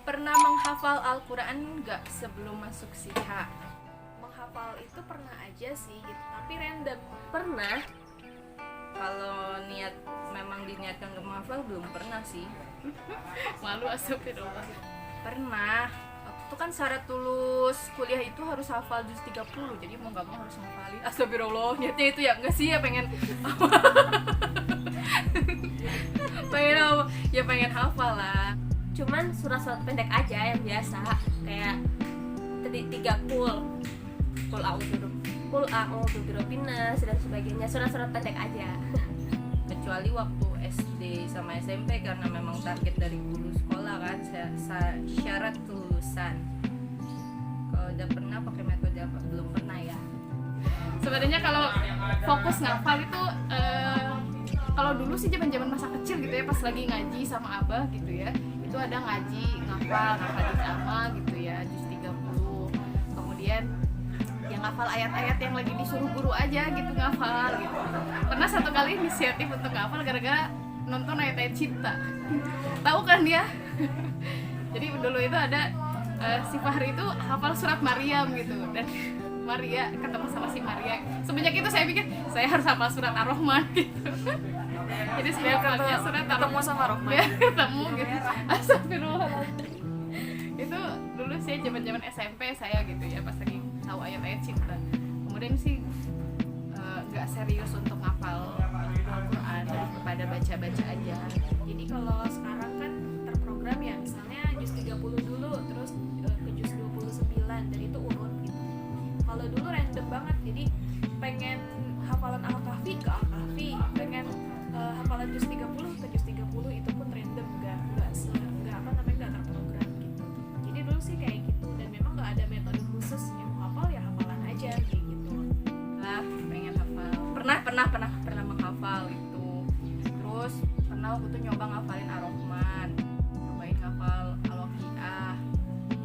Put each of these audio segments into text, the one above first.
pernah menghafal Al-Quran nggak sebelum masuk SIHA? Menghafal itu pernah aja sih gitu, tapi random. Pernah. Kalau memang diniatkan untuk menghafal belum pernah sih. Malu, astagfirullah. Pernah. Waktu itu kan syarat lulus kuliah itu harus hafal juz 30, jadi mau nggak mau harus ngafalin. Astagfirullah, niatnya itu ya nggak sih ya pengen pengen apa? Ya pengen hafal lah. Cuman surat-surat pendek aja yang biasa, kayak 3 kul a'udzu birabbin nas dan sebagainya, surat-surat pendek aja. Kecuali waktu SD sama SMP karena memang target dari guru sekolah kan, syarat kelulusan. Kalau udah pernah pakai metode apa? Belum pernah ya. Sebenarnya kalau fokus ngafal itu kalau dulu sih zaman masa kecil gitu ya, pas lagi ngaji sama abah gitu ya, itu ada ngaji ngafal juz amma gitu ya, juz 30. Kemudian yang ngafal ayat-ayat yang lagi disuruh guru aja gitu, ngafal gitu. Pernah satu kali inisiatif untuk ngafal gara-gara nonton ayat-ayat cinta. Tahu kan dia? Jadi dulu itu ada si Fahri itu hafal surat Maryam gitu, dan Maria ketemu sama si Maria. Semenjak itu saya pikir saya harus hafal surat Ar-Rahman gitu. Jadi saya hafalnya surat Ketemu sama Rahman. Biar ketemu gitu. Astagfirullah. Itu dulu saya zaman SMP saya gitu ya, pas lagi tahu ayat-ayat cinta. Kemudian sih nggak serius untuk ngafal Al-Quran, lebih kepada baca-baca aja. Jadi kalau sekarang kan terprogram ya, misalnya juz 30 dulu, terus ke juz 29, dan itu urut gitu. Kalau dulu random banget, jadi pengen hafalan Al-Kahfi ke Al-Kahfi, pengen hafalan juz 30 ke juz 30, itu pun random, nggak terprogram gitu. Jadi dulu sih kayak gitu, dan memang nggak ada metode khusus, yang mau hafal ya hafalan aja kayak gitu. Lah, pengen hafal. Pernah menghafal itu. Terus pernah waktu itu nyoba ngafalin Ar-Rahman, nyobain ngafal Al-Waqiah,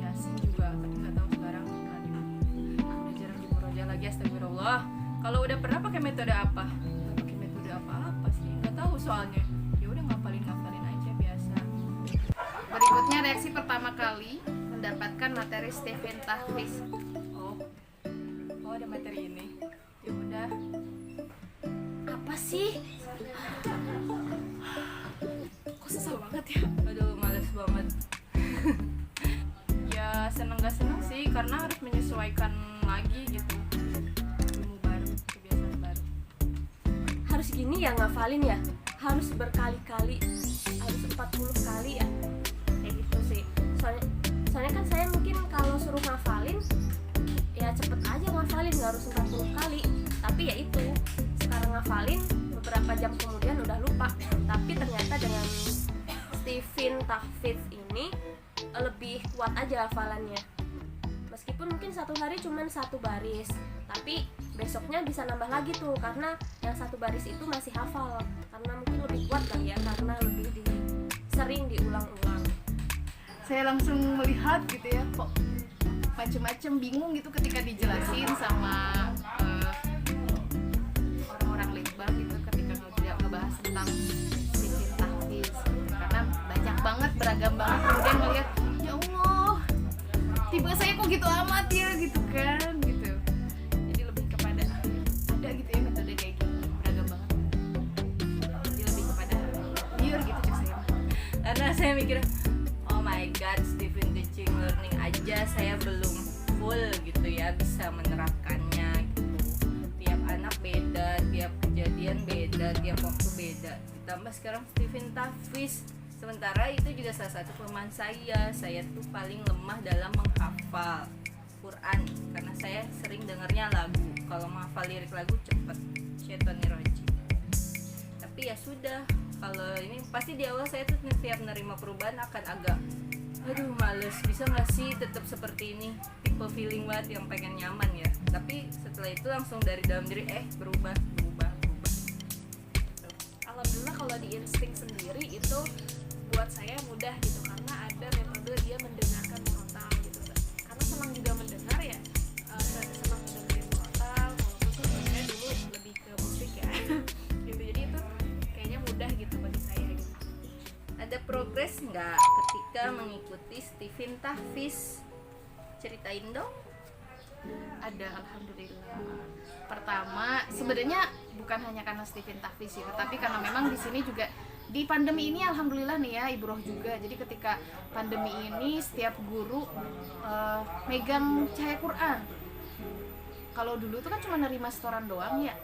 Yasin juga, tapi nggak tahu sekarang udah jarang dimurojaah lagi. Astagfirullah. Kalau udah pernah pakai metode apa? Nggak pakai metode apa-apa sih, nggak tahu soalnya. Ya udah ngafalin aja biasa. Berikutnya reaksi pertama kali mendapatkan materi Stephen Tahfiz. Oh ada materi ini. Ya udah. Apa sih? Kok susah banget ya? Aduh, males banget. Ya seneng gak seneng sih, karena harus menyesuaikan lagi gitu, ilmu baru, kebiasaan baru. Harus gini ya ngafalin ya? Harus berkali-kali, harus 40 kali ya? Kayak gitu sih. Soalnya kan saya mungkin kalau suruh ngafalin ya cepet aja ngafalin, gak harus 40 kali. Tapi ya itu, sekarang ngafalin beberapa jam kemudian udah lupa. Tapi ternyata dengan Stephen Tahfiz ini lebih kuat aja hafalannya. Meskipun mungkin satu hari cuman 1 baris, tapi besoknya bisa nambah lagi tuh, karena yang 1 baris itu masih hafal. Karena mungkin lebih kuat lah ya, karena lebih sering diulang-ulang. Saya langsung melihat gitu ya, kok macem-macem, bingung gitu ketika dijelasin sama orang-orang Lekbang gitu, ketika ngebahas tentang Stephen Tahfiz, karena banyak banget, beragam banget. Kemudian ngeliat, ya Allah, tiba saya kok gitu amat ya gitu kan gitu. Jadi lebih kepada ada gitu ya metode kayak gini, beragam banget. Jadi lebih kepada pure gitu cek saya. Karena saya mikir, oh my god, Stephen teaching learning aja saya belum full gitu ya, bisa menerapkannya gitu. Tiap anak beda, tiap kejadian beda, tiap waktu beda. Ditambah sekarang Stephen Tahfiz. Sementara itu juga salah satu kelemahan saya tuh paling lemah dalam menghafal Quran, karena saya sering dengarnya lagu. Kalau menghafal lirik lagu cepet, syaitonir rajim. Tapi ya sudah, kalau ini pasti di awal saya tuh setiap menerima perubahan akan agak aduh males, bisa gak sih tetap seperti ini, tipe feeling banget yang pengen nyaman ya. Tapi setelah itu langsung dari dalam diri berubah. Alhamdulillah kalau di insting sendiri itu buat saya mudah gitu, karena ada metode dia mendengarkan murotal gitu. Karena senang juga mendengar ya, senang mendengarin murotal, walaupun tuh sebenarnya dulu lebih ke musik ya gitu. Jadi itu kayaknya mudah gitu bagi saya gitu. Ada progres nggak ketika mengikuti Stephen Tahfiz? Ceritain dong. Ada, alhamdulillah. Pertama, sebenarnya bukan hanya karena Stephen Tahfiz ya, tapi karena memang di sini juga di pandemi ini alhamdulillah nih ya Ibu Roh juga. Jadi ketika pandemi ini setiap guru megang cahaya Quran. Kalau dulu tuh kan cuma nerima setoran doang ya.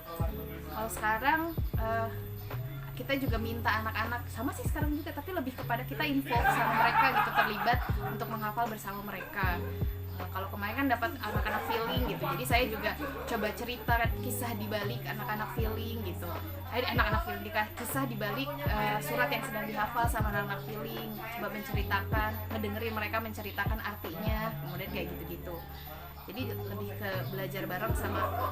Kalau sekarang kita juga minta anak-anak, sama sih sekarang juga, tapi lebih kepada kita involve sama mereka gitu, terlibat untuk menghafal bersama mereka. Kalau kemarin kan dapat anak-anak feeling gitu, jadi saya juga coba cerita kisah di balik anak-anak feeling gitu, anak-anak feeling, kisah di balik surat yang sedang dihafal sama anak-anak feeling, coba menceritakan, ngedengerin mereka menceritakan artinya, kemudian kayak gitu-gitu. Jadi lebih ke belajar bareng sama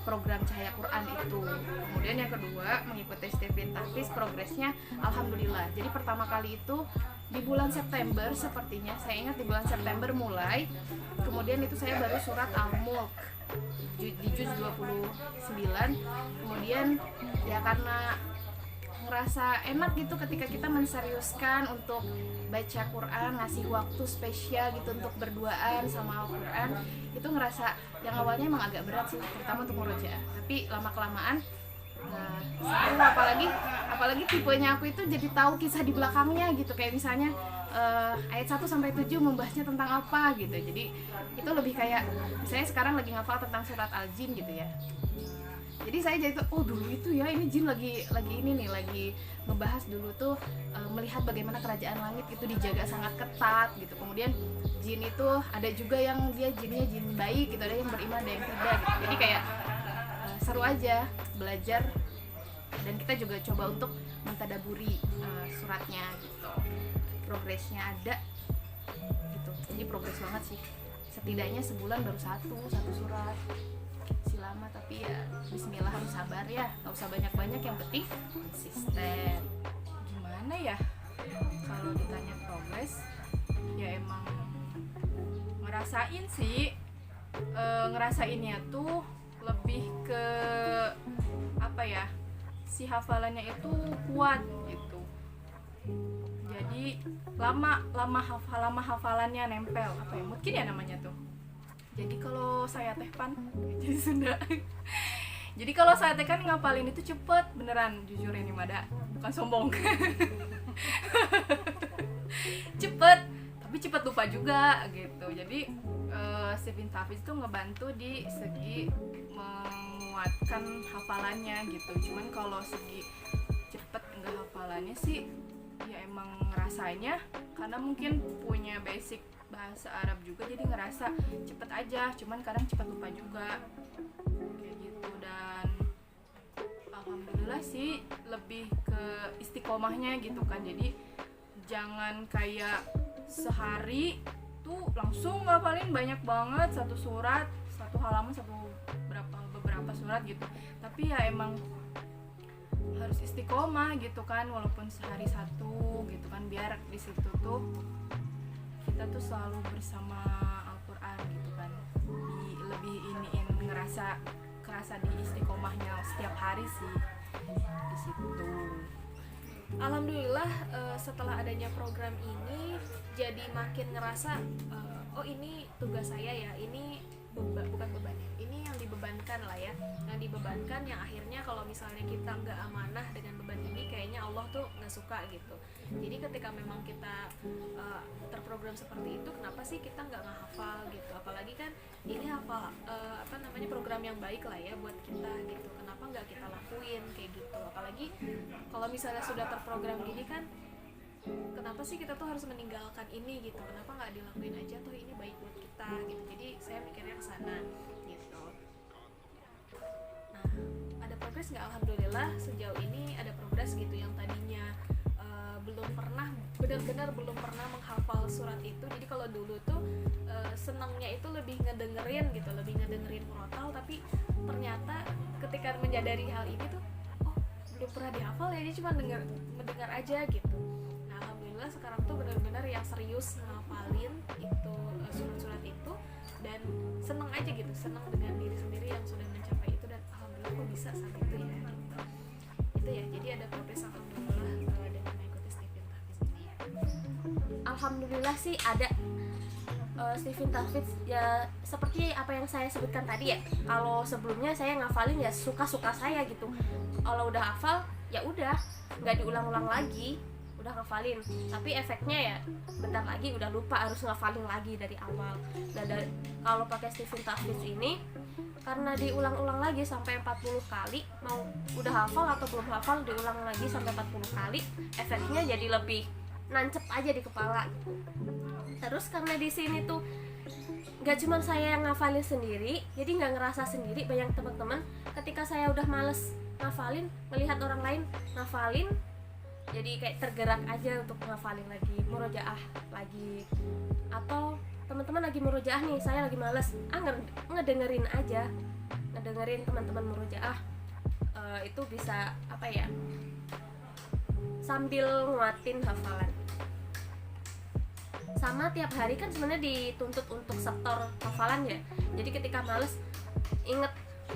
program Cahaya Quran itu. Kemudian yang kedua, mengikuti Stephen Tahfiz, progresnya alhamdulillah. Jadi pertama kali itu di bulan September sepertinya, saya ingat di bulan September mulai. Kemudian itu saya baru surat Al-Mulk di juz 29. Kemudian ya karena ngerasa enak gitu ketika kita menseriuskan untuk baca Quran, ngasih waktu spesial gitu untuk berduaan sama Al-Quran, itu ngerasa yang awalnya emang agak berat sih, terutama untuk murojaah, tapi lama-kelamaan seru, apalagi tipenya aku itu jadi tahu kisah di belakangnya gitu, kayak misalnya ayat 1 sampai 7 membahasnya tentang apa gitu. Jadi itu lebih kayak misalnya sekarang lagi ngafal tentang surat Al-Jin gitu ya. Jadi saya jadi tuh, oh dulu itu ya ini jin lagi ini nih, lagi ngebahas dulu tuh melihat bagaimana kerajaan langit itu dijaga sangat ketat gitu. Kemudian jin itu ada juga yang dia jinnya jin baik gitu, ada yang beriman, ada yang tidak gitu. Jadi kayak seru aja belajar, dan kita juga coba untuk mentadaburi suratnya gitu. Progresnya ada gitu. Jadi progres banget sih. Setidaknya sebulan baru satu surat. Lama, tapi ya bismillah, harus sabar ya, nggak usah banyak-banyak, yang penting konsisten. Gimana ya kalau ditanya progres, ya emang ngerasain sih, ngerasainnya tuh lebih ke apa ya, si hafalannya itu kuat gitu. Jadi lama hafalannya nempel, apa ya, mungkin ya namanya tuh. Jadi kalau saya teh pan, jadi Sunda. Jadi kalau saya teh kan ngapalin itu cepet, beneran, jujur ini mada, bukan sombong. Cepet, tapi cepet lupa juga gitu. Jadi Stephen Tahfiz itu ngebantu di segi menguatkan hafalannya gitu. Cuman kalau segi cepet enggak hafalannya sih, ya emang ngerasainnya karena mungkin punya basic bahasa Arab juga, jadi ngerasa cepet aja, cuman kadang cepet lupa juga kayak gitu. Dan alhamdulillah sih lebih ke istiqomahnya gitu kan. Jadi jangan kayak sehari tuh langsung ngapalin banyak banget satu surat, satu halaman, beberapa surat gitu, tapi ya emang harus istiqomah gitu kan, walaupun sehari satu gitu kan, biar di situ tuh kita tuh selalu bersama Al-Quran gitu kan, lebih iniin, kerasa di istiqomahnya setiap hari sih di situ. Alhamdulillah setelah adanya program ini jadi makin ngerasa oh ini tugas saya ya, ini bukan beban ya, ini yang dibebankan lah ya, yang dibebankan, yang akhirnya kalau misalnya kita nggak amanah dengan beban ini, kayaknya Allah tuh nggak suka gitu. Jadi ketika memang kita terprogram seperti itu, kenapa sih kita nggak ngehafal gitu? Apalagi kan ini hafal program yang baik lah ya buat kita gitu. Kenapa nggak kita lakuin kayak gitu? Apalagi kalau misalnya sudah terprogram gini kan, kenapa sih kita tuh harus meninggalkan ini gitu? Kenapa nggak dilakuin aja, toh ini baik buat kita gitu. Jadi saya mikirnya ke sana gitu. Nah, ada progres nggak? Alhamdulillah sejauh ini ada progres gitu. Yang tadinya benar-benar belum pernah menghafal surat itu. Jadi kalau dulu tuh senangnya itu lebih ngedengerin gitu, lebih ngedengerin murotal, tapi ternyata ketika menyadari hal ini tuh, oh belum pernah dihafal ya, dia cuma mendengar aja gitu. Nah, alhamdulillah sekarang tuh benar-benar yang serius ngapalin itu surat-surat itu, dan seneng aja gitu, seneng dengan diri sendiri yang sudah mencapai itu, dan alhamdulillah kok bisa saat itu ya gitu. Itu ya, jadi ada progres alhamdulillah dengan mengikuti Stephen Tahfiz ini ya. alhamdulillah sih ada Stephen Tafwidz ya, seperti apa yang saya sebutkan tadi ya. Kalau sebelumnya saya ngafalin ya suka-suka saya gitu. Kalau udah hafal ya udah, nggak diulang-ulang lagi, udah ngafalin. Tapi efeknya ya bentar lagi udah lupa, harus ngafalin lagi dari awal. Nah kalau pakai Stephen Tafwidz ini karena diulang-ulang lagi sampai 40 kali, mau udah hafal atau belum hafal diulang lagi sampai 40 kali, efeknya jadi lebih nancep aja di kepala gitu. Terus karena di sini tuh nggak cuma saya yang ngafalin sendiri, jadi nggak ngerasa sendiri. Banyak teman-teman ketika saya udah males ngafalin, melihat orang lain ngafalin, jadi kayak tergerak aja untuk ngafalin lagi, murojaah lagi. Atau teman-teman lagi murojaah nih, saya lagi males, ngedengerin aja, ngedengerin teman-teman murojaah. Itu bisa apa ya, sambil nguatin hafalan. Sama tiap hari kan sebenarnya dituntut untuk setor hafalan ya. Jadi ketika males inget,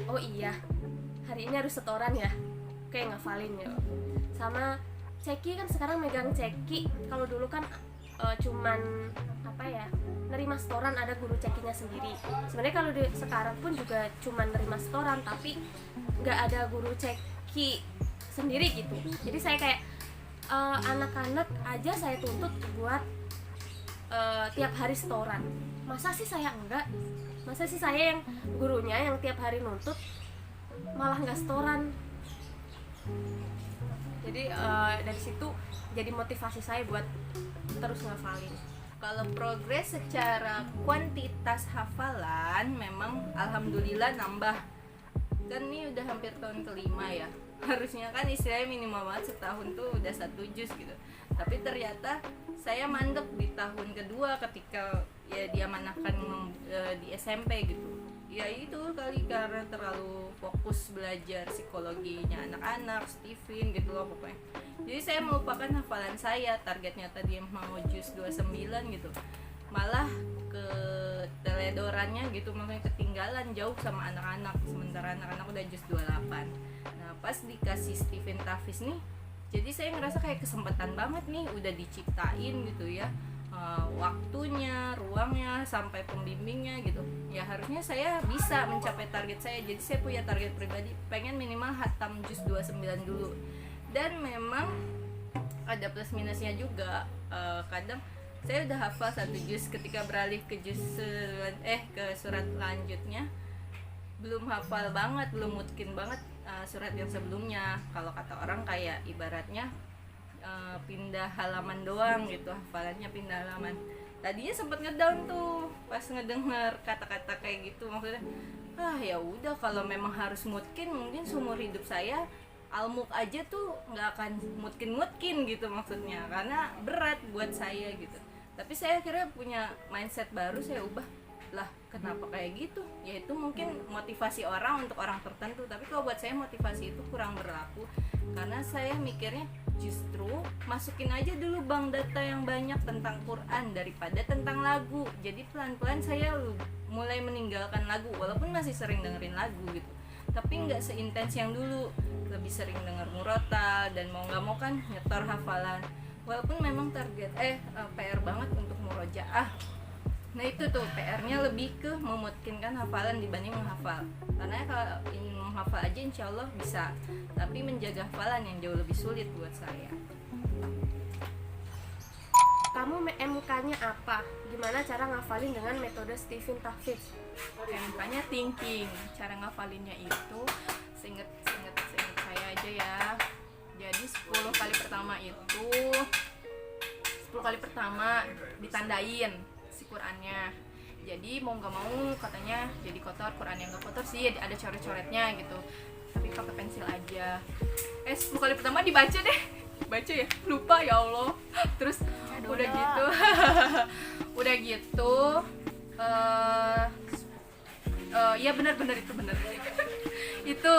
oh iya hari ini harus setoran ya, kayak ngafalin ya. Sama ceki kan sekarang megang ceki. Kalau dulu kan cuman apa ya, nerima setoran, ada guru cekinya sendiri. Sebenarnya kalau sekarang pun juga cuman nerima setoran, tapi nggak ada guru ceki sendiri gitu. Jadi saya kayak anak-anak aja saya tuntut buat tiap hari setoran. Masa sih saya enggak? Masa sih saya yang gurunya yang tiap hari nuntut malah nggak setoran? Jadi dari situ jadi motivasi saya buat terus ngafalin. Kalau progres secara kuantitas hafalan memang alhamdulillah nambah. Kan ini udah hampir tahun kelima ya. Harusnya kan istilahnya minimal banget setahun tuh udah 1 juz gitu. Tapi ternyata saya mandek di tahun kedua ketika ya diamanahkan di SMP gitu. Ya itu kali karena terlalu fokus belajar psikologinya anak-anak, Stephen gitu loh pokoknya. Jadi saya melupakan hafalan saya, targetnya tadi mau juz 29 gitu. Malah ke teledorannya gitu, makanya ketinggalan jauh sama anak-anak, sementara anak-anak udah juz 28. Nah pas dikasih Stephen Tafwidz nih, jadi saya ngerasa kayak kesempatan banget nih, udah diciptain gitu ya, waktunya, ruangnya, sampai pembimbingnya gitu. Ya harusnya saya bisa mencapai target saya. Jadi saya punya target pribadi, pengen minimal hatam juz 29 dulu. Dan memang ada plus minusnya juga, kadang saya udah hafal 1 juz, ketika beralih ke ke surat lanjutnya belum hafal banget, belum mungkin banget surat yang sebelumnya. Kalau kata orang kayak ibaratnya pindah halaman doang gitu, hafalannya pindah halaman. Tadinya sempet ngedown tuh pas ngedenger kata-kata kayak gitu, maksudnya ya udah kalau memang harus mungkin seumur hidup saya almuk aja tuh nggak akan mungkin gitu maksudnya, karena berat buat saya gitu. Tapi saya akhirnya punya mindset baru, saya ubah lah, kenapa kayak gitu? Ya itu mungkin motivasi orang untuk orang tertentu, tapi kalau buat saya motivasi itu kurang berlaku, karena saya mikirnya justru masukin aja dulu bank data yang banyak tentang Quran daripada tentang lagu. Jadi pelan-pelan saya mulai meninggalkan lagu, walaupun masih sering dengerin lagu gitu, tapi nggak seintens yang dulu, lebih sering denger murotal, dan mau nggak mau kan nyetor hafalan, walaupun memang target PR banget untuk murojaah. Nah itu tuh PR-nya lebih ke memutkinkan hafalan dibanding menghafal, karena kalau ingin menghafal aja insya Allah bisa, tapi menjaga hafalan yang jauh lebih sulit buat saya. Kamu MK-nya apa? Gimana cara ngafalin dengan metode Stephen Tafwidz? MK-nya thinking. Cara ngafalinnya itu seinget saya aja ya. Jadi 10 kali pertama itu 10 kali pertama ditandain si Qurannya. Jadi mau nggak mau katanya jadi kotor, Quran yang nggak kotor sih ada coret-coretnya gitu. Tapi pakai pensil aja. 10 kali pertama dibaca deh. Baca ya, lupa ya Allah. Terus udah gitu. Udah gitu ya benar itu benar. Itu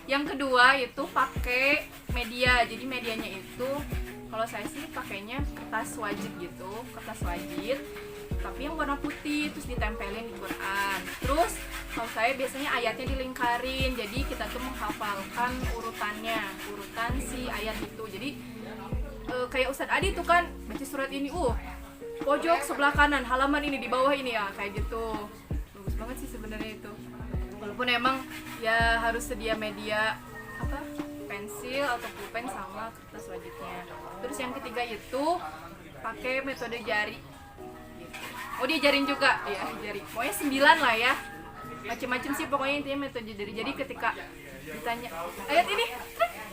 yang kedua itu pakai media. Jadi medianya itu kalau saya sih pakainya kertas wajib gitu, kertas wajib tapi yang warna putih, terus ditempelin di Quran. Terus kalau saya biasanya ayatnya dilingkarin, jadi kita tuh menghafalkan urutan si ayat itu. Jadi kayak Ustadz Adi tuh kan baca surat ini, pojok sebelah kanan halaman ini di bawah ini ya, kayak gitu. Bagus banget sih sebenarnya itu. Walaupun emang ya harus sedia media apa, pensil atau pulpen sama kertas wajibnya. Terus yang ketiga itu pakai metode jari. Oh, dia jaring juga ya, jari. Pokoknya 9 lah ya, macem-macem sih pokoknya, intinya metode jari. Jadi ketika ditanya ayat ini,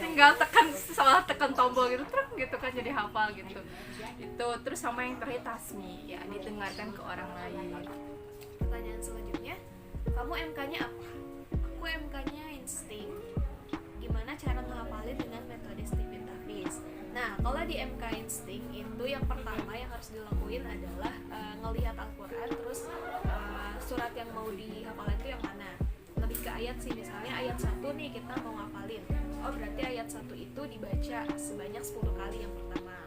tinggal tekan tombol gitu, gitu kan, jadi hafal gitu. Itu terus sama yang terakhir tasmi ya, didengarkan ke orang lain. Pertanyaan selanjutnya, kamu MK-nya apa? Aku MK-nya insting. Gimana cara menghafalin dengan metode Stephen Davis? Nah, kalau di MK insting itu yang pertama yang harus dilakuin adalah ngelihat Al-Quran, terus surat yang mau dihafalin itu yang mana. Lebih ke ayat sih, misalnya ayat 1 nih kita mau ngafalin. Oh, berarti ayat 1 itu dibaca sebanyak 10 kali yang pertama.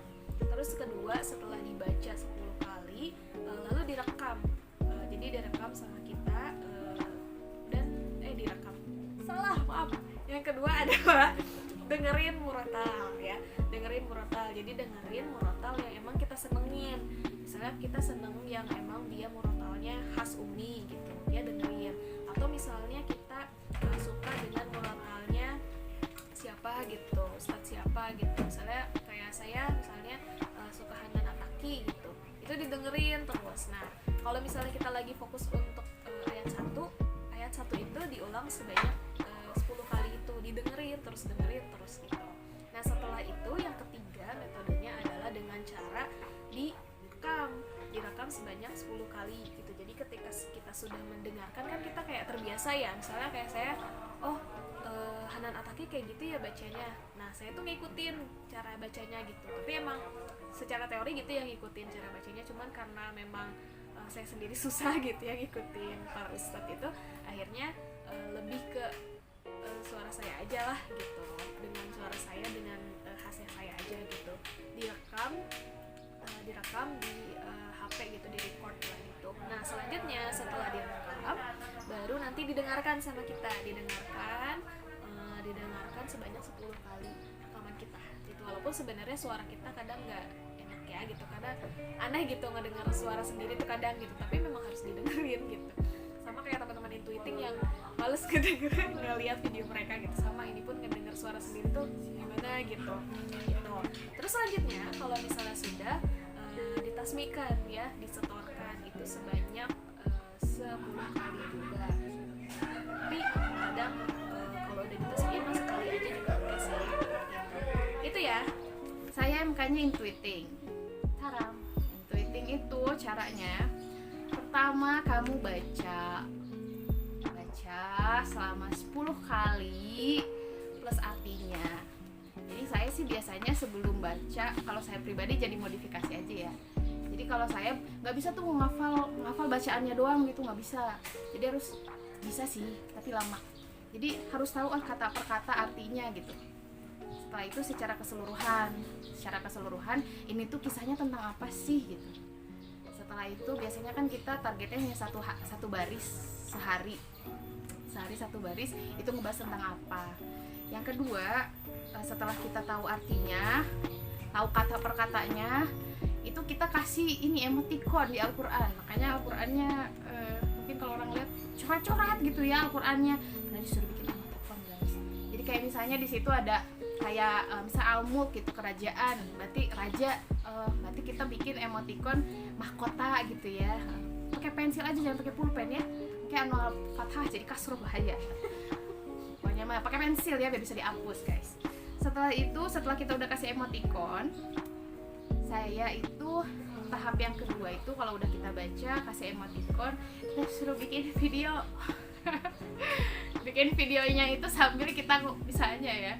Terus kedua, setelah dibaca 10 kali, lalu direkam. Jadi direkam sama kita dan direkam. Salah, maaf. Yang kedua adalah dengerin murotal ya. Dengerin murotal. Jadi dengerin murotal yang emang kita senengin. Misalnya kita seneng yang emang dia murotalnya khas Umi gitu, ya dengerin. Atau misalnya kita suka dengan murotalnya siapa gitu, Ustadz siapa gitu. Misalnya kayak saya misalnya suka Hanan Ataki gitu. Itu didengerin terus. Nah, kalau misalnya kita lagi fokus untuk ayat 1 itu diulang sebanyak 10 kali itu, dengerin terus gitu. Nah, setelah itu yang ketiga metodenya adalah dengan cara direkam sebanyak 10 kali gitu. Jadi ketika kita sudah mendengarkan kan kita kayak terbiasa ya, misalnya kayak saya, Hanan Ataki kayak gitu ya bacanya. Nah, saya tuh ngikutin cara bacanya gitu. Tapi emang secara teori gitu ya ngikutin cara bacanya, cuman karena memang saya sendiri susah gitu ya ngikutin para ustadz itu, akhirnya lebih ke suara saya aja lah gitu, dengan suara saya, dengan khasnya saya aja gitu, direkam di HP gitu, di record lah gitu. Nah, selanjutnya setelah direkam baru nanti didengarkan sama kita, didengarkan sebanyak 10 kali rekaman kita gitu. Walaupun sebenarnya suara kita kadang nggak enak ya gitu, karena aneh gitu ngedengar suara sendiri tuh kadang gitu, tapi memang harus didengerin gitu. Sama kayak teman-teman intuiting yang males kedengeran ngeliat video mereka gitu, sama ini pun ngedenger suara sendiri tuh gimana gitu. Terus selanjutnya kalau misalnya sudah ditasmikan ya, disetorkan itu sebanyak 10 kali juga. Tapi kadang kalau udah ditasmikin mas sekali aja juga oke sih gitu. Itu ya. Saya MK-nya intuiting. Intuiting itu caranya, pertama kamu baca selama 10 kali plus artinya. Jadi saya sih biasanya sebelum baca, kalau saya pribadi jadi modifikasi aja ya. Jadi kalau saya nggak bisa tuh ngafal bacaannya doang gitu, nggak bisa. Jadi harus bisa sih, tapi lama. Jadi harus tahu kata per kata artinya gitu. Setelah itu secara keseluruhan ini tuh kisahnya tentang apa sih gitu. Setelah itu biasanya kan kita targetnya hanya satu baris sehari satu baris, itu ngebahas tentang apa. Yang kedua, setelah kita tahu artinya, tahu kata per katanya, itu kita kasih ini emoticon di Al-Quran. Makanya Al-Qurannya mungkin kalau orang lihat coret-coret gitu ya Al-Qurannya, karena disuruh bikin emoticon guys. Jadi kayak misalnya di situ ada kayak misal Al-Mulk gitu, kerajaan, berarti raja, berarti kita bikin emoticon mahkota gitu ya. Pakai pensil aja, jangan pakai pulpen ya, kayak anu fathah jadi kasroh bahaya. Pokoknya mah pakai pensil ya biar bisa dihapus guys. Setelah kita udah kasih emoticon, saya itu tahap yang kedua itu kalau udah kita baca kasih emoticon, kita suruh bikin video. Bikin videonya itu sambil kita misalnya ya.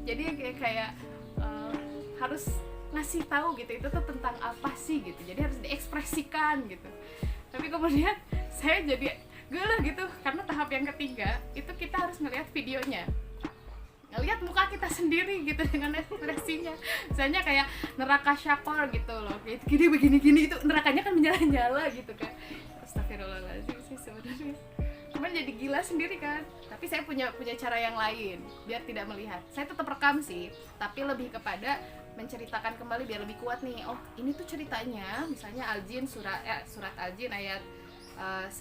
Jadi kayak harus ngasih tahu gitu itu tuh tentang apa sih gitu, jadi harus diekspresikan gitu. Tapi kemudian saya jadi gelah gitu karena tahap yang ketiga itu kita harus ngelihat videonya, ngelihat muka kita sendiri gitu dengan ekspresinya. Misalnya kayak neraka syakor gitu loh, kayak gini itu nerakanya kan menyala-nyala gitu kan. Astagfirullahaladzim sih sebenarnya, cuman jadi gila sendiri kan. Tapi saya punya cara yang lain biar tidak melihat. Saya tetap rekam sih, tapi lebih kepada menceritakan kembali biar lebih kuat nih. Oh, ini tuh ceritanya misalnya Al-Jin surat Al-Jin ayat 10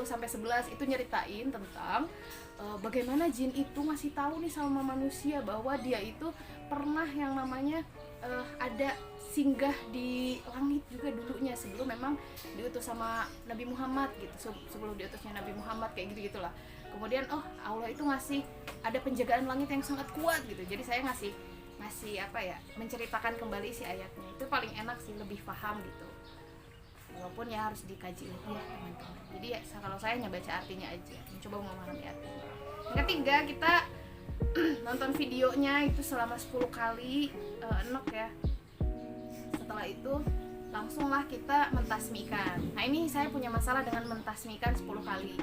sampai 11 itu nyeritain tentang bagaimana jin itu ngasih tahu nih sama manusia bahwa dia itu pernah yang namanya ada singgah di langit juga dulunya sebelum memang diutus sama Nabi Muhammad gitu, sebelum diutusnya Nabi Muhammad kayak gitu-gitulah. Kemudian Allah itu ngasih ada penjagaan langit yang sangat kuat gitu. Jadi saya ngasih apa ya, menceritakan kembali isi ayatnya. Itu paling enak sih, lebih paham gitu. Walaupun ya harus dikaji lebih ya teman-teman. Jadi ya kalau saya hanya baca artinya aja, mencoba memahami artinya. Yang ketiga, kita nonton videonya itu selama 10 kali, enak ya. Setelah itu langsunglah kita mentasmikan. Nah ini saya punya masalah dengan mentasmikan 10 kali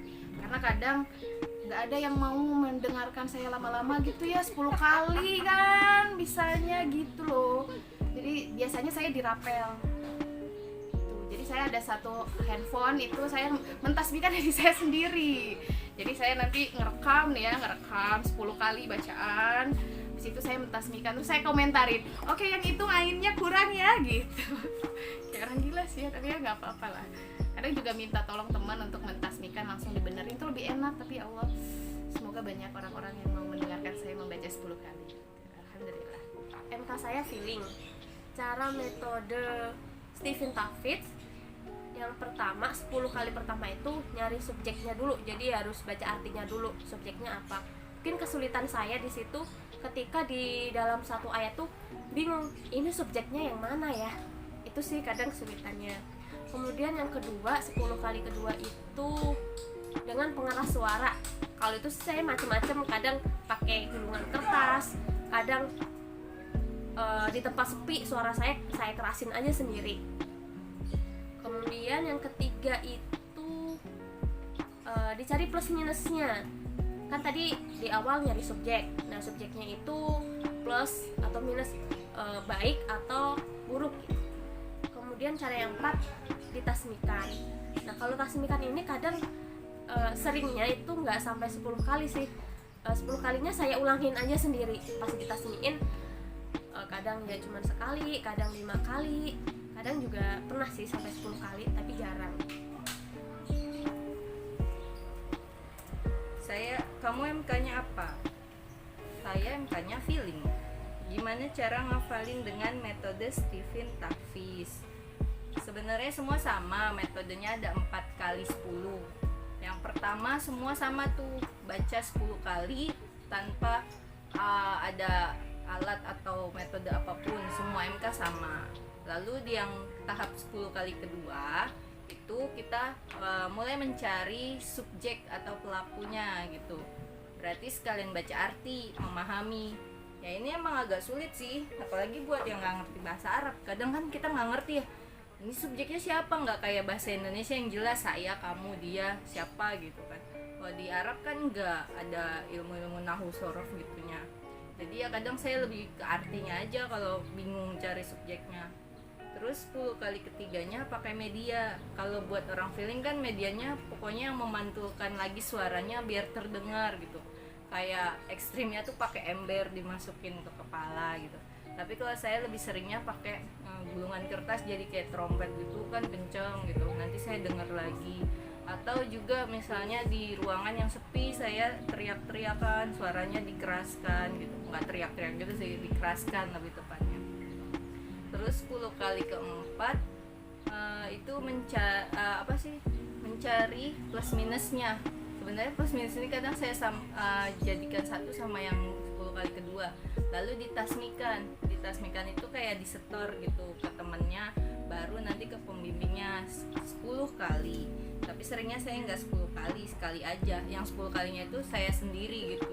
karena kadang nggak ada yang mau mendengarkan saya lama-lama gitu ya, 10 kali kan bisanya gitu loh. Jadi biasanya saya dirapel. Jadi saya ada satu handphone itu saya mentasbihkan diri saya sendiri. Jadi saya nanti ngerekam 10 kali bacaan. Habis itu saya mentasbihkan, terus saya komentarin, oke yang itu ainnya kurang ya gitu. Kayak orang gila sih ya, tapi ya nggak apa-apa lah. Kadang juga minta tolong teman untuk mentasbihkan langsung dibenerin, itu lebih enak. Tapi ya Allah, semoga banyak orang-orang yang mau mendengarkan saya membaca 10 kali. Alhamdulillah. MK saya feeling. Cara metode Stephen Tafitz yang pertama, 10 kali pertama itu nyari subjeknya dulu. Jadi harus baca artinya dulu, subjeknya apa. Mungkin kesulitan saya di situ ketika di dalam satu ayat tuh bingung, ini subjeknya yang mana ya. Itu sih kadang kesulitannya. Kemudian yang kedua, 10 kali kedua itu dengan pengeras suara. Kalau itu saya macam-macam, kadang pakai gulungan kertas, kadang di tempat sepi suara saya kerasin aja sendiri. Kemudian yang ketiga itu dicari plus minusnya. Kan tadi di awal nyari subjek. Nah subjeknya itu plus atau minus, baik atau buruk gitu. Kemudian cara yang keempat ditasmikan. Nah kalau tasmikan ini kadang seringnya itu nggak sampai 10 kali sih. 10 kalinya saya ulangin aja sendiri pas ditasmiin. Kadang ya cuma sekali, kadang 5 kali, kadang juga pernah sih sampai 10 kali, tapi jarang. Kamu MK-nya apa? Saya MK-nya feeling. Gimana cara ngafalin dengan metode Stephen Tafitz? Sebenarnya semua sama, metodenya ada 4 kali 10. Yang pertama semua sama tuh, baca 10 kali tanpa ada alat atau metode apapun, semua MK sama. Lalu di yang tahap 10 kali kedua itu kita mulai mencari subjek atau pelakunya gitu. Berarti sekalian baca arti, memahami. Ya ini emang agak sulit sih, apalagi buat yang nggak ngerti bahasa Arab. Kadang kan kita nggak ngerti ya, ini subjeknya siapa, nggak kayak bahasa Indonesia yang jelas saya, kamu, dia, siapa gitu kan. Kalau di Arab kan nggak ada ilmu-ilmu nahwu sorof gitunya. Jadi ya kadang saya lebih ke artinya aja kalau bingung cari subjeknya. Terus 10 kali ketiganya pakai media. Kalau buat orang feeling kan medianya pokoknya yang memantulkan lagi suaranya biar terdengar gitu. Kayak ekstrimnya tuh pakai ember dimasukin ke kepala gitu. Tapi kalau saya lebih seringnya pakai gulungan kertas jadi kayak trompet gitu kan, kenceng gitu. Nanti saya dengar lagi. Atau juga misalnya di ruangan yang sepi saya teriak-teriakan, suaranya dikeraskan gitu. Nggak teriak-teriak gitu sih, dikeraskan lebih tepatnya. Terus 10 kali keempat itu mencari plus minusnya. Sebenarnya plus minus ini kadang saya jadikan satu sama yang 10 kali kedua. Lalu ditasmikan itu kayak disetor gitu ke temennya, baru nanti ke pembimbingnya 10 kali. Tapi seringnya saya nggak 10 kali, sekali aja. Yang 10 kalinya itu saya sendiri gitu.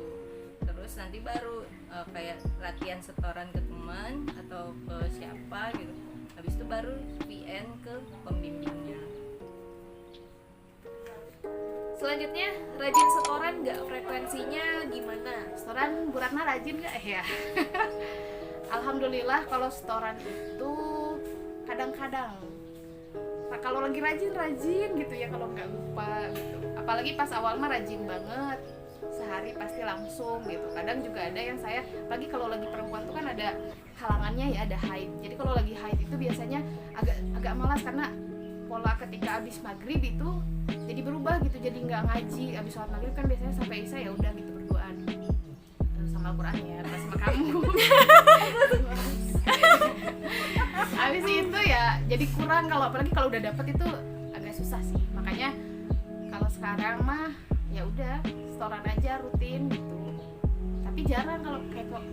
Terus nanti baru kayak latihan setoran ke teman atau ke siapa gitu. Habis itu baru VN ke pembimbingnya. Selanjutnya, rajin setoran nggak? Frekuensinya gimana? Setoran Bu Ratna rajin nggak ya? Alhamdulillah kalau setoran itu kadang-kadang. Nah, kalau lagi rajin gitu ya, kalau nggak lupa gitu. Apalagi pas awal mah rajin banget. hari pasti langsung gitu. Kadang juga ada yang saya, pagi kalau lagi perempuan tuh kan ada halangannya ya, ada haid. Jadi kalau lagi haid itu biasanya agak malas karena pola ketika abis maghrib itu jadi berubah gitu, jadi nggak ngaji. Abis sholat maghrib kan biasanya sampai isya ya udah gitu berduaan sama Al-Quran ya, pas sama kamu. Abis itu ya jadi kurang, kalau apalagi kalau udah dapet itu agak susah sih. Makanya kalau sekarang mah ya udah setoran aja rutin gitu. Tapi jarang kalau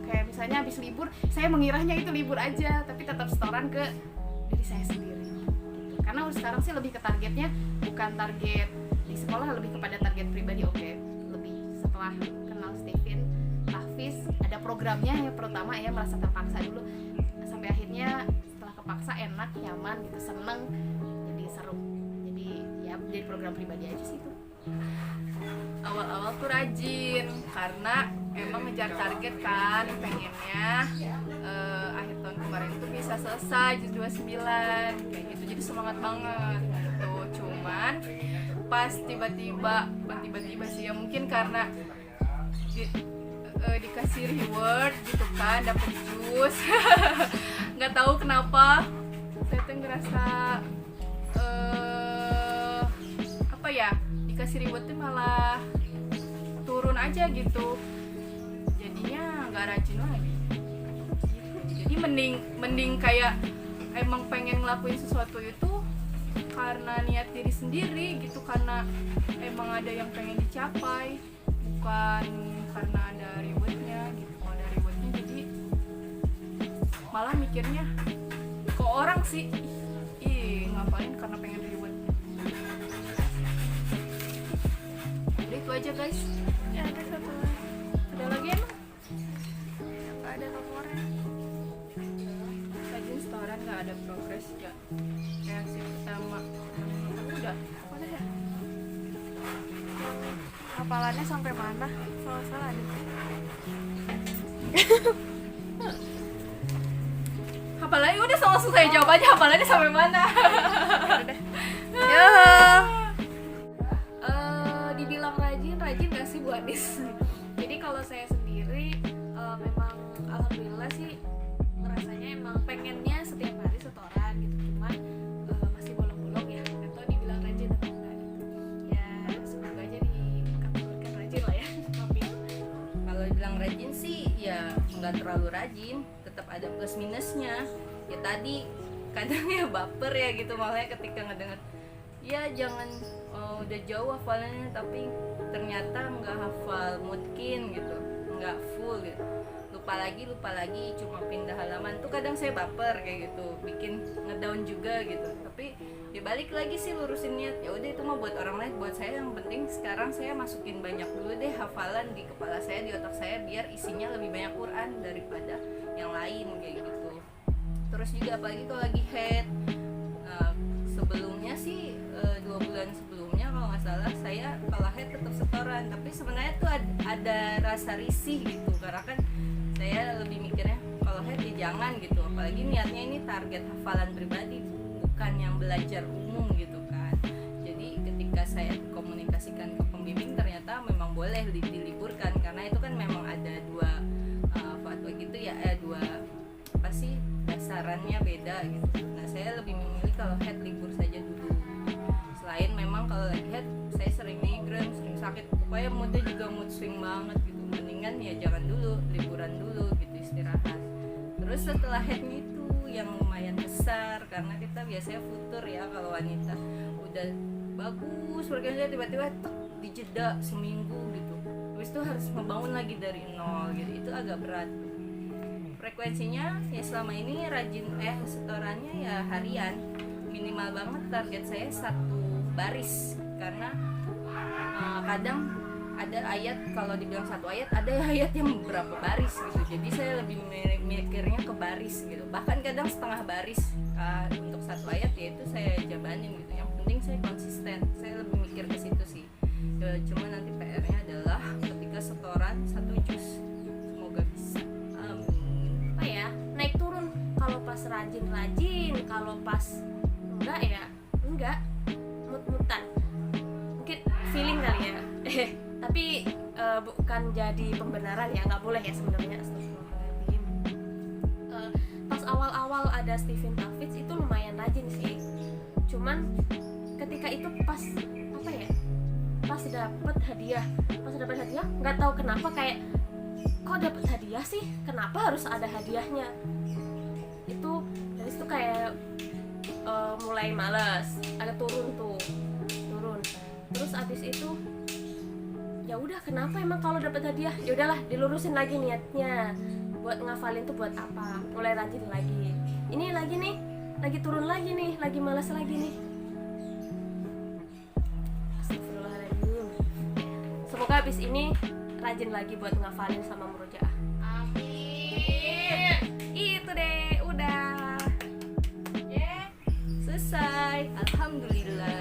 kayak misalnya habis libur, saya mengiranya itu libur aja, tapi tetap setoran ke diri saya sendiri gitu. Karena sekarang sih lebih ke targetnya bukan target di sekolah, lebih kepada target pribadi. Oke, lebih setelah kenal Stephen Tahfiz ada programnya ya, pertama ya merasa terpaksa dulu sampai akhirnya setelah kepaksa enak, nyaman gitu, seneng, jadi seru. Jadi ya jadi program pribadi aja sih itu. Awal-awal tuh rajin karena emang ngejar target kan, pengennya akhir tahun kemarin itu bisa selesai juz 29 kayak gitu, jadi semangat banget gitu. Cuman pas tiba-tiba sih ya, mungkin karena dikasih reward gitu kan, dapet jus nggak tahu kenapa saya tuh ngerasa apa ya, dikasih reward tuh malah turun aja gitu, jadinya nggak rajin lagi. Jadi mending kayak emang pengen ngelakuin sesuatu itu karena niat diri sendiri gitu, karena emang ada yang pengen dicapai, bukan karena ada rewardnya gitu. Kalau ada rewardnya jadi malah mikirnya ke orang sih, ngapain karena pengen rewardnya. Udah itu aja guys. Ya ada satu lagi. Ada lagi emang? Nggak ada nomornya. Rajin setoran nggak ada progres ya. Reaksi pertama udah. Mana ya? Hafalannya sampai mana? Salah ada. Hafalannya udah langsung saya jawab aja, hafalannya sampai mana? Ya. Dibilang rajin gak sih Bu Adis? Jadi kalau saya sendiri memang alhamdulillah sih ngerasanya emang pengennya setiap hari setoran gitu, cuman masih bolong-bolong ya, atau dibilang rajin atau enggak gitu. Ya semoga aja dikabulkan rajin lah ya. Amin. Kalau bilang rajin sih ya nggak terlalu rajin, tetap ada plus minusnya. Ya tadi kadang ya baper ya gitu, makanya ketika ngedenger ya jangan udah jauh hafalannya tapi ternyata nggak hafal mungkin gitu, nggak full gitu, lupa lagi cuma pindah halaman tuh kadang saya baper kayak gitu, bikin ngedown juga gitu. Tapi dibalik lagi sih lurusin niat, ya udah itu mah buat orang lain, buat saya yang penting sekarang saya masukin banyak dulu deh hafalan di kepala saya, di otak saya, biar isinya lebih banyak Quran daripada yang lain kayak gitu. Terus juga apalagi kalau lagi head, sebelumnya sih 2 bulan sebelumnya kalau nggak salah saya kalau head tetap setoran, tapi sebenarnya tuh ada rasa risih gitu, karena kan saya lebih mikirnya kalau head ya jangan gitu, apalagi niatnya ini target hafalan pribadi bukan yang belajar umum gitu kan. Jadi ketika saya komunikasikan ke pembimbing ternyata memang boleh diliburkan, karena itu kan memang ada dua fatwa gitu ya, dua apa sih dasarannya beda gitu. Nah saya lebih memilih kalau head libur saja dulu. Selain memang kalau lagi head saya sering migrain, sering sakit, pokoknya moodnya juga mood swing banget gitu. Mendingan ya jangan dulu, liburan dulu gitu, istirahat. Terus setelah headnya itu yang lumayan besar, karena kita biasanya futur ya kalau wanita, udah bagus perkembangannya tiba-tiba dijeda seminggu gitu. Terus itu harus membangun lagi dari nol gitu, itu agak berat. Frekuensinya ya selama ini rajin setorannya ya harian, minimal banget target saya 1 baris, karena kadang ada ayat, kalau dibilang 1 ayat ada ayat yang beberapa baris gitu, jadi saya lebih mikirnya ke baris gitu, bahkan kadang setengah baris untuk 1 ayat, ya itu saya jabanin gitu. Yang penting saya konsisten, saya lebih mikir ke situ sih. Cuma nanti PR-nya adalah ketika setoran 1 juz, semoga bisa. Apa ya, naik turun, kalau pas rajin, kalau pas enggak ya enggak, mut-mutan, mungkin feeling kali ya. Tapi bukan jadi pembenaran ya, nggak boleh ya sebenarnya. Astagfirullahaladzim. Pas awal-awal ada Stephen Hafiz itu lumayan rajin sih, cuman ketika itu pas apa ya, pas dapet hadiah nggak tahu kenapa kayak kok dapet hadiah sih, kenapa harus ada hadiahnya, itu dari situ kayak mulai malas, agak turun. Terus abis itu ya udah, kenapa emang kalau dapat hadiah ya udahlah dilurusin lagi niatnya, buat ngafalin tuh buat apa, mulai rajin lagi. Ini lagi nih, lagi turun lagi nih, lagi malas lagi nih. Astagfirullahaladzim. Semoga abis ini rajin lagi buat ngafalin sama murojaah. Amin. Itu deh, udah. Selesai, alhamdulillah.